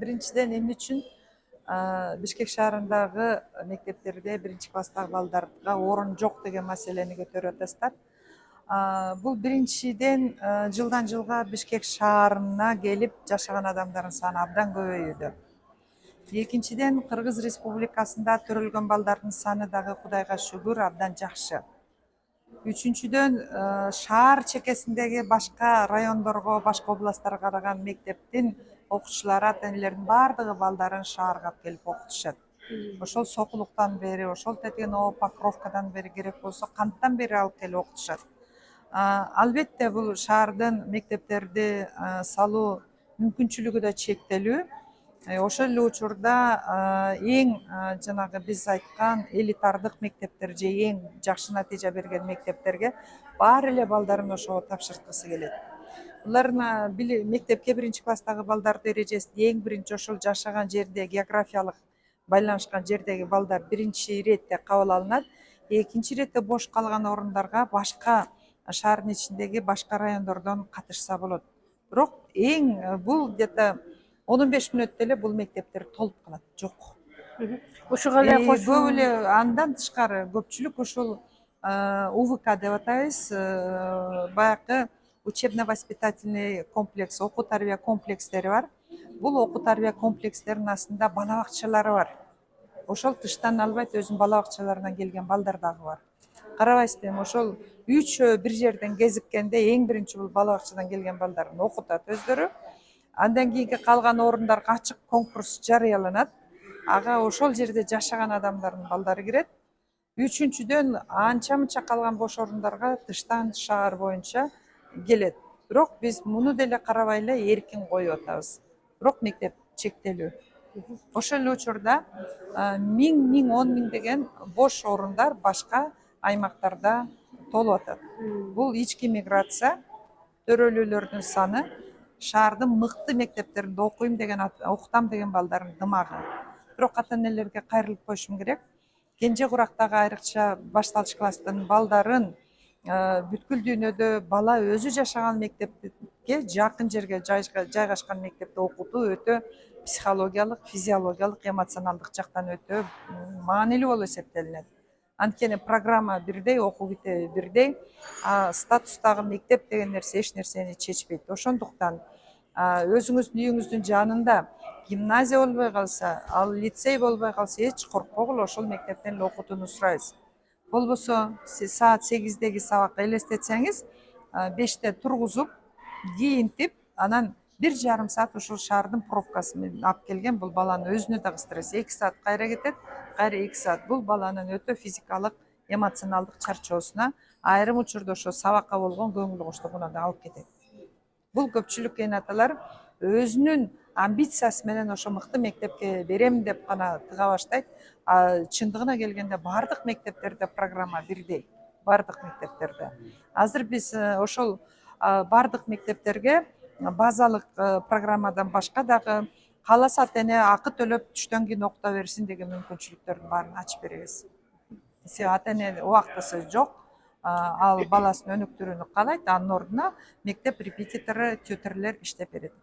Биринчиден эмне үчүн Бишкек шаарындагы мектептерде биринчи класстагы балдарга орун жок деген маселени көтөрүп атасыздар. Бул биринчиден жылдан жылга Бишкек шаарына келип жашаган адамдардын саны абдан көбөйүүдө. Экинчиден, Кыргыз Республикасында төрөлгөн балдардын саны дагы Кудайга шүгүр абдан жакшы. Үчүнчүдөн, шаар чекесиндеги башка райондорго, башка областтарга караган мектептин окуучулары, ата энелердин баардыгы балдарын шаарга алып келип окутушат. Ошол сокулуктан бери, ошол тетиги Новопокровкадан бери, керек болсо канттан бери алып келип окутушат. Албетте бул шаардын мектептерди салуу мүмкүнчүлүгү да чектелүү. Ошол эле учурда эң жанагы биз айткан элитардык мектептер же эң жакшы натыйжа берген мектептерге баары эле балдарын ошого тапшырткысы келет. Булардын мектепке биринчи класстагы балдардын эрежесинде эң биринчи ошол жашаган жерде географиялык байланышкан жердеги балдар биринчи иретте кабыл алынат. Экинчи иретте бош калган орундарга башка шаардын ичиндеги башка райондордон катышса болот. Бирок эң бул где-то 15 мүнөттө эле бул мектептер толуп калат. Жок. Ушуга эле Көп эле андан тышкары көпчүлүк ушул УВК деп атайбыз, баягы учебно-воспитательный комплекс, окуу тарбия комплекстери бар. Бул окуу тарбия комплекстеринин астында бала бакчалары бар. Ошол тыштан албайт, өзүнүн бала бакчаларынан келген балдар дагы бар. Карабайсызбы, эми ошол үчөө бир жерден кезиккенде эң биринчи бул бала бакчадан келген балдарын окутат өздөрү. Андан кийинки калган орундарга ачык конкурс жарыяланат. Ага ошол жерде жашаган адамдардын балдары кирет. Үчүнчүдөн, анча-мынча калган бош орундарга тыштан шаар боюнча келет. Бирок биз муну деле карабай эле эркин коюп атабыз. Бирок мектеп чектелүү. Ошол эле учурда 1000, 10 миң деген бош орундар башка аймактарда толуп атат. Бул ички миграция, төрөлүүлөрдүн саны, шаардын мыкты мектептеринде окутам деген балдардын дымагы. Бирок ата энелерге кайрылып коюшум керек. Кенже курактагы айрыкча башталыш класстын балдарын бүткүл дүйнөдө бала өзү жашаган мектепке жакын жерге жайгашкан мектепте окутуу өтө психологиялык, физиологиялык, эмоционалдык жактан өтө маанилүү болуп эсептелинет. Анткени программа бирдей, окуу китеби бирдей, статустагы мектеп деген нерсе эч нерсени чечпейт. Ошондуктан өзүңүздүн үйүңүздүн жанында гимназия болбой калса, ал лицей болбой калса, эч коркпогула, ошол мектептен эле окутууну сурайбыз. Болбосо сиз саат 8деги сабакка элестетсеңиз, 5те тургузуп, кийинтип, анан 1,5 саат ушул шаардын пробкасы менен алып келген бул баланын өзүнө дагы стресс. 2 саат кайра кетет, кайра 2 саат. Бул баланын өтө физикалык, эмоционалдык чарчоосуна, айрым учурда ошо сабакка болгон көңүл коштугуна да алып кетет. Бул көпчүлүк эне аталар өзүнүн амбициясы менен ошо мыкты мектепке берем деп гана тыга баштайт. Чындыгына келгенде бардык мектептерде программа бирдей. Бардык мектептерде. Азыр биз ошол бардык мектептерге базалык программадан башка дагы кааласа ата эне акы төлөп түштөн кийин окута берсин деген мүмкүнчүлүктөрдүн баарын ачып беребиз. Ата эне убактысы жок, ал баласын өнүктүрүүнү каалайт, анын ордуна мектеп репетитору, тьютерлер иштеп берет.